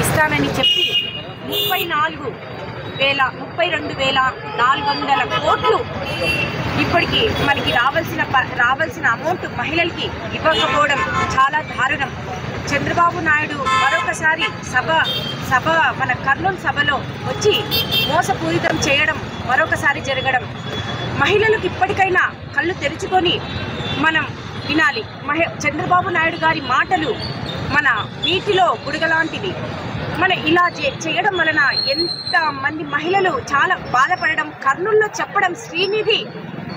ఇస్తానని చెప్పి 32,400 కోట్లు ఇప్పటికి మనకి రావాల్సిన అమౌంట్ మహిళలకి ఇవ్వకపోవడం చాలా దారుణం. చంద్రబాబు నాయుడు మరొకసారి సభ మన కర్నూలు సభలో వచ్చి మోసపూరితం చేయడం మరొకసారి జరగడం. మహిళలకు ఇప్పటికైనా కళ్ళు తెరుచుకొని మనం వినాలి. చంద్రబాబు నాయుడు గారి మాటలు మన నీటిలో బుడగలాంటివి. మన ఇలా చేయడం వలన ఎంతమంది మహిళలు చాలా బాధపడడం, కర్నూలులో చెప్పడం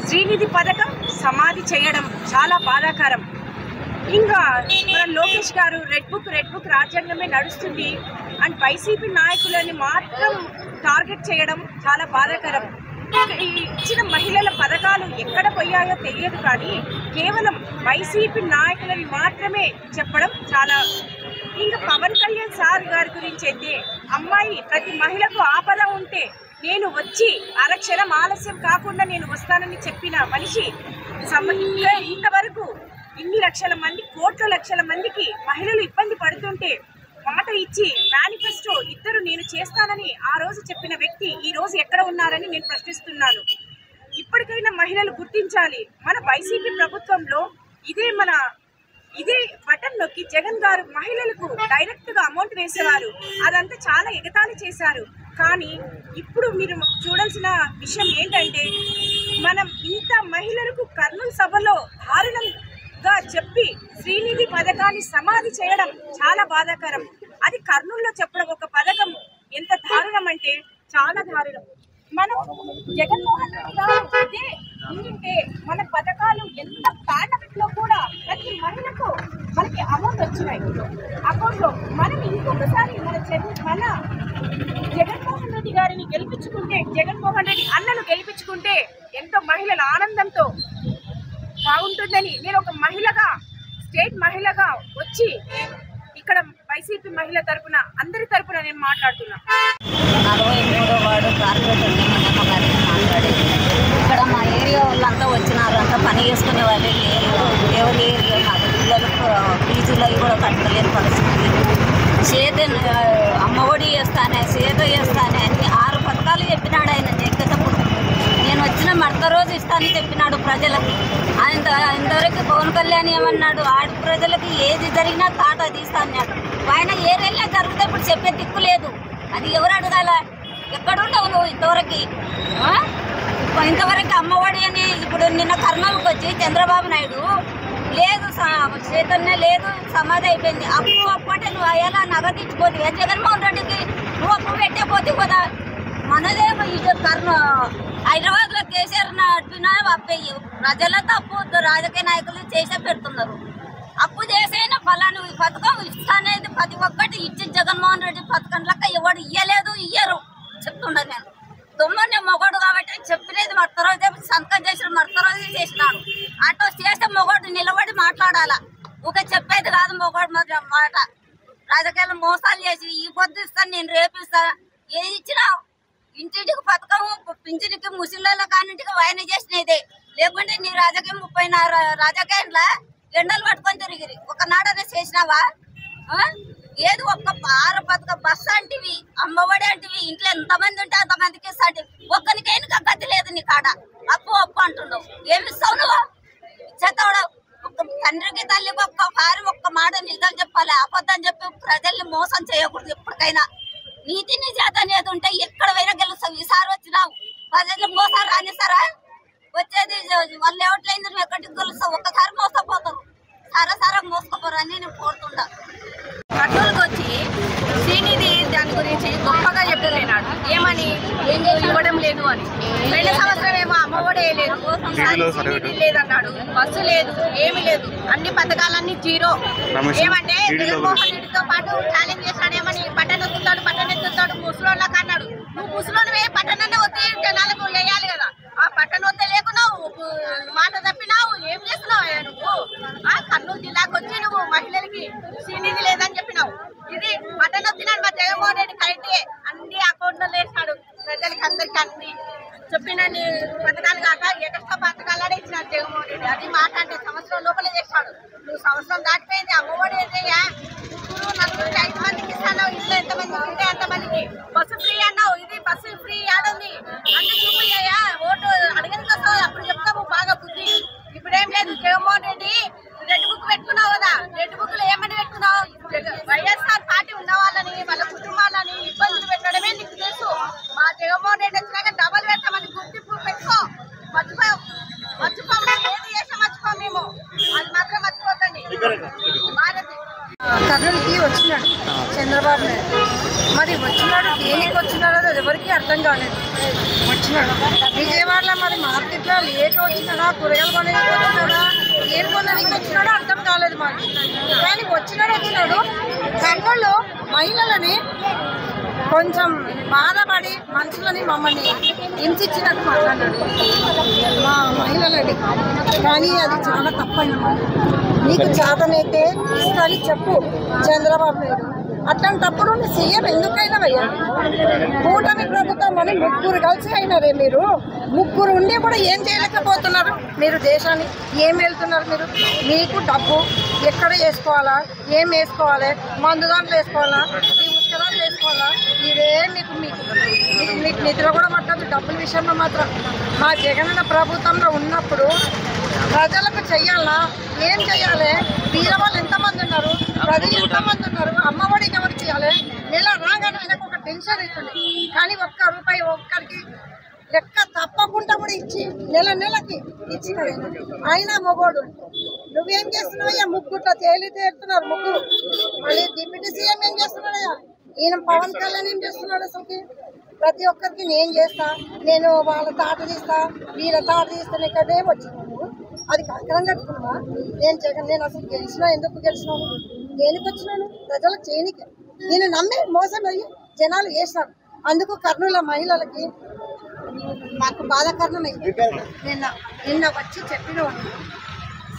శ్రీనిధి పథకం సమాధి చేయడం చాలా బాధాకరం. ఇంకా మన లోకేష్ గారు రెడ్ బుక్ రాజ్యాంగమే నడుస్తుంది అండ్ వైసీపీ నాయకులని మాత్రం టార్గెట్ చేయడం చాలా బాధాకరం. ఇచ్చిన మహిళల పథకాలు ఎక్కడ పోయాయో తెలియదు, కానీ కేవలం వైసీపీ నాయకులని మాత్రమే చెప్పడం చాలా. ఇంకా పవన్ కళ్యాణ్ సార్ గారి గురించి అయితే, అమ్మాయి ప్రతి మహిళకు ఆపద ఉంటే నేను వచ్చి అరక్షణం ఆలస్యం కాకుండా నేను వస్తానని చెప్పిన మనిషి. ఇంతవరకు ఇన్ని కోట్ల లక్షల మందికి మహిళలు ఇబ్బంది పడుతుంటే మాట ఇచ్చి మేనిఫెస్టో ఇద్దరు నేను చేస్తానని ఆ రోజు చెప్పిన వ్యక్తి ఈ రోజు ఎక్కడ ఉన్నారని నేను ప్రశ్నిస్తున్నాను. ఇప్పటికైనా మహిళలు గుర్తించాలి. మన వైసీపీ ప్రభుత్వంలో ఇదే బటన్ నొక్కి జగన్ గారు మహిళలకు డైరెక్ట్ గా అమౌంట్ వేసేవారు. అదంతా చాలా ఎగతాళి చేశారు. కానీ ఇప్పుడు మీరు చూడాల్సిన విషయం ఏంటంటే, మనం ఇంత మహిళలకు కర్నూలు సభలో దారుణంగా చెప్పి శ్రీనిధి పథకాన్ని సమాధి చేయడం చాలా బాధాకరం. అది కర్నూలులో చెప్పడం ఒక పథకం ఎంత దారుణం అంటే చాలా దారుణం. మనం జగన్మోహన్ రెడ్డి గారు ఇదే ఉంటే మన పథకాలు ఎంత పాండమిక్ లో కూడా ప్రతి మహిళకు మనకి అమౌంట్ వచ్చినాయి అకౌంట్ లో. మనం ఇంకొకసారి మన జగన్మోహన్ రెడ్డి గారిని గెలిపించుకుంటే, జగన్మోహన్ రెడ్డి అన్నను గెలిపించుకుంటే ఎంతో మహిళల ఆనందంతో బాగుంటుందని నేను ఒక మహిళగా, స్టేట్ మహిళగా వచ్చి ఇక్కడ వైసీపీ మహిళ తరపున అందరి తరపున నేను మాట్లాడుతున్నా. 43వ వార్డు కార్పొరేటర్ మాట్లాడేది. ఇక్కడ మా ఏరియా వాళ్ళంతా వచ్చినారు, అంతా పని చేసుకునే వాళ్ళే లేరు. ఎవరి ఏరియా మాకు పిల్లలకు ఫీజులు అవి కూడా కట్టలేని పరిస్థితి. అమ్మఒడి చేస్తానే, సేద చేస్తానే అని 6 పథకాలు చెప్పినాడు ఆయన ఎక్కేటప్పుడు. నేను వచ్చిన మడత రోజు ఇస్తానని చెప్పినాడు ప్రజలకి. ఇంతవరకు పవన్ కళ్యాణ్ ఏమన్నాడు, ఆడి ప్రజలకి ఏది జరిగినా తాట తీస్తా అన్నాడు. ఆయన ఏరియాలో జరిగితే ఇప్పుడు చెప్పే దిక్కు లేదు. అది ఎవరు అడగాల? ఎక్కడుండవు నువ్వు ఇంతవరకు? అమ్మఒడి అని ఇప్పుడు నిన్న కర్నూలుకి వచ్చి చంద్రబాబు నాయుడు లేదు, చైతన్య లేదు, సమాధి అయిపోయింది. అప్పు అంటే నువ్వు అయ్యేలా నగదు ఇచ్చిపోతుంది. జగన్మోహన్ రెడ్డికి నువ్వు అప్పు పెట్టే పోతే కదా. మనదే హైదరాబాద్ లో కేసీఆర్ నడిపినా అప్పయ్యి ప్రజలతో అప్పు రాజకీయ నాయకులు చేసే పెడుతున్నారు. అప్పు చేసైనా ఫలాను పథకం ఇస్తానేది ప్రతి ఒక్కటి ఇచ్చి జగన్మోహన్ రెడ్డి పథకం లెక్క ఎవడు ఇయ్యరు చెప్తుండే. నేను తొమ్మిది మొగోడు కాబట్టి చెప్పినది మడతరోజు సంతకం చేసిన మడతరోజు చేసినాడు. అటు చేస్తే మొగోడు నిలబడి మాట్లాడాలా, ఊకే చెప్పేది కాదు మొగోడు మాట. రాజకీయాలు మోసాలు చేసి ఈ పొద్దు ఇస్తాను, నేను రేపిస్తాను, ఏది ఇచ్చినా ఇంటింటికి పథకం, పింఛనికి ముసలిళ్ళ కానింటికి ఆయన చేసినదే. లేకుంటే నీ రాజకీయం 34 రాజకీయంలో ఎండలు పట్టుకొని తిరిగిరి. ఒకనాడనే చేసినావా? ఏది ఒక్క 6 పథకం బస్సు అంటివి, అమ్మఒడి అంటివి, ఇంట్లో ఎంతమంది ఉంటే అంతమందికి ఇస్తాంటి. ఒక్కరికైనా గతి లేదు నీ కాడ. అప్పు అంటున్నావు, ఏమిస్తావు నువ్వు? చెత్తవడవు. తండ్రికి తల్లికి ఒక్క మాట నిజం చెప్పాలి. అబద్ధం చెప్పి ప్రజల్ని మోసం చేయకూడదు. ఎప్పటికైనా నీతి నిజాత అనేది ఉంటే ఎక్కడ పోయినా గెలుస్తావు. ఈసారి వచ్చినావు ప్రజలు మోసాలు రానిస్తారా? వచ్చేది వాళ్ళు ఎవట్లయింది, నువ్వు ఎక్కడికి గెలుస్తావు? ఒక్కసారి మోసపోతావు, సారా మోసుకోపోరని నేను కోరుతుంటా. కర్నూలుకి వచ్చి శ్రీనిధి దాని గురించి గొప్పగా చెప్పలేనాడు. ఏమని ఇవ్వడం లేదు అని. 2 సంవత్సరం ఏమో అమ్మఒడే లేదు, శ్రీనిధి లేదన్నాడు, బస్సు లేదు, ఏమి లేదు, అన్ని పథకాలన్నీ జీరో. ఏమంటే జగన్మోహన్ రెడ్డితో పాటు ఛాలెంజ్ చేశాడు. ఏమని బటన్ ఎత్తుతాడు ముసలోళ్ళకి అన్నాడు. నువ్వు ముసలోనివే, పట్టణాన్ని వస్తే జనాలకు వేయాలి కదా. ఆ పట్టణ వస్తే లేకున్నావు, మాట తప్పినావు, చేసినాడు మా జగన్మోహన్ రెడ్డి కరెక్టే, అన్ని అకౌంట్లో వేసినాడు ప్రజలకి అందరికి అన్ని చెప్పిన పథకాలు కాక ఎక్స్ట్రా పథకాలనే ఇచ్చినాడు జగన్మోహన్ రెడ్డి. అది మాట అంటే సంవత్సరం లోపలే చేస్తాడు. నువ్వు సంవత్సరం దాటిపోయింది అమ్మఒడి ఏంటయ్యా, 4 మందికి ఇస్తాను, ఇంట్లో ఎంతమంది ఉంటే అంతమందికి బస్సు ఫ్రీ అన్నావు, ఇది బస్సు ఫ్రీ ఆడుంది అన్ని చూపియ్యా, ఓటు అడిగిన కోసం అప్పుడు చెప్తాము బాగా బుద్ధి. ఇప్పుడేం లేదు, జగన్మోహన్ రెడ్డి రెడ్ బుక్ పెట్టుకున్నావు కదా, రెడ్ బుక్ లో ఏమని పెట్టుకున్నావు, వైఎస్ఆర్ పార్టీ ఉన్న వాళ్ళని వాళ్ళ కుటుంబాలని ఇబ్బందులు పెట్టడమే నీకు తెలుసు. మా జగన్మోహన్ రెడ్డి వచ్చినాక డబల్ పెడతామని గుర్తింపు పెట్టుకో, మర్చిపోము, ఏది చేసా మర్చిపోము మేము, అది మాత్రం మర్చిపోతండి. కర్నూలుకి వచ్చినాడు చంద్రబాబు నాయుడు. మరి వచ్చినాడు దేనికి వచ్చినాడో అది ఎవరికి అర్థం కాలేదు. వచ్చినాడు విజయవాడలో మరి మార్కెట్లో లేక వచ్చినాడా, కూరగాయలు కొనడానికి వచ్చినాడా, ఏం కొనడానికి వచ్చినాడో అర్థం కాలేదు మాకు. కానీ వచ్చినాడు కర్నూలు మహిళలని కొంచెం బాధపడి మనుషులని మమ్మల్ని హింసించినట్టు మాట్లాడాడు మా మహిళలని. కానీ అది చాలా తప్పన్నమాట. నీకు చేతనైతే ఇస్తాని చెప్పు చంద్రబాబు నాయుడు. అట్లాంటప్పుడు సీఎం ఎందుకైనా అయ్యారు. కూటమి ప్రభుత్వం అని 3 కలిసి అయినారే మీరు. 3 ఉండి కూడా ఏం చేయలేకపోతున్నారు మీరు. దేశాన్ని ఏం వెళ్తున్నారు మీరు. మీకు డబ్బు ఎక్కడ వేసుకోవాలా, ఏం వేసుకోవాలి, మందు దాంట్లో వేసుకోవాలా, ఈ ఉష్కరాలు వేసుకోవాలా, ఇదే మీకు నిద్ర కూడా పట్టదు డబ్బుల విషయంలో మాత్రం. మా జగనన్న ప్రభుత్వంలో ఉన్నప్పుడు ప్రజలకు చెయ్యాలా, ఏం చెయ్యాలి, వీర వాళ్ళు ఎంతమంది ఉన్నారు, ప్రజలు ఎంతమంది ఉన్నారు, అమ్మఒడికి ఎవరికి ఇవ్వాలి, నెల రాగానే ఆయనకు ఒక టెన్షన్ ఇస్తుంది. కానీ ₹1 ఒక్కరికి లెక్క తప్పకుండా కూడా ఇచ్చి నెలకి ఇచ్చినాడు. ఆయన మొగోడు. నువ్వేం చేస్తున్నావయ్యా, ముగ్గుట్లో తేలుతున్నారు ముగ్గురు. మళ్ళీ డిప్యూటీ సీఎం ఏం చేస్తున్నాడయ్యా, ఈయన పవన్ కళ్యాణ్ ఏం చేస్తున్నాడు అసలుకి. ప్రతి ఒక్కరికి నేను చేస్తా, నేను వాళ్ళ తాట తీస్తా, వీళ్ళ తాట తీస్తాను, ఇక్కడే వచ్చినాను. అది కంకరం కట్టుకున్నావా. నేను అసలు గెలిచినా, ఎందుకు గెలిచినాను, దేనికి వచ్చినాను, ప్రజలకు చేయనికి. నేను నమ్మి మోసం అయ్యి జనాలు వేసినారు. అందుకు కర్నూలు మహిళలకి నాకు బాధాకరణమైంది. నిన్న వచ్చి చెప్పిన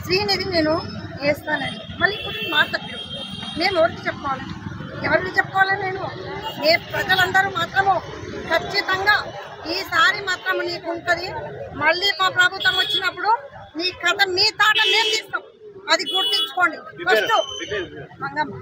శ్రీనిధి నేను వేస్తానని మళ్ళీ ఇప్పుడు మాట తప్పారు. మేము ఎవరికి చెప్పుకోవాలి నేను ప్రజలందరూ మాత్రము ఖచ్చితంగా ఈసారి మాత్రం నీకు ఉంటుంది. మళ్ళీ మా ప్రభుత్వం వచ్చినప్పుడు నీ కథ మీ తాట మేము తీస్తాం, అది గుర్తించుకోండి. ఫస్ట్ మంగమ్మ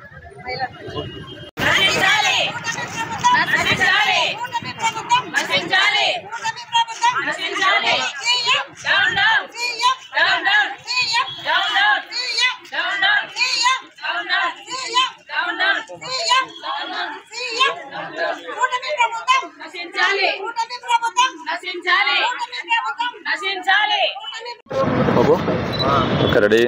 బాబు రెడీ.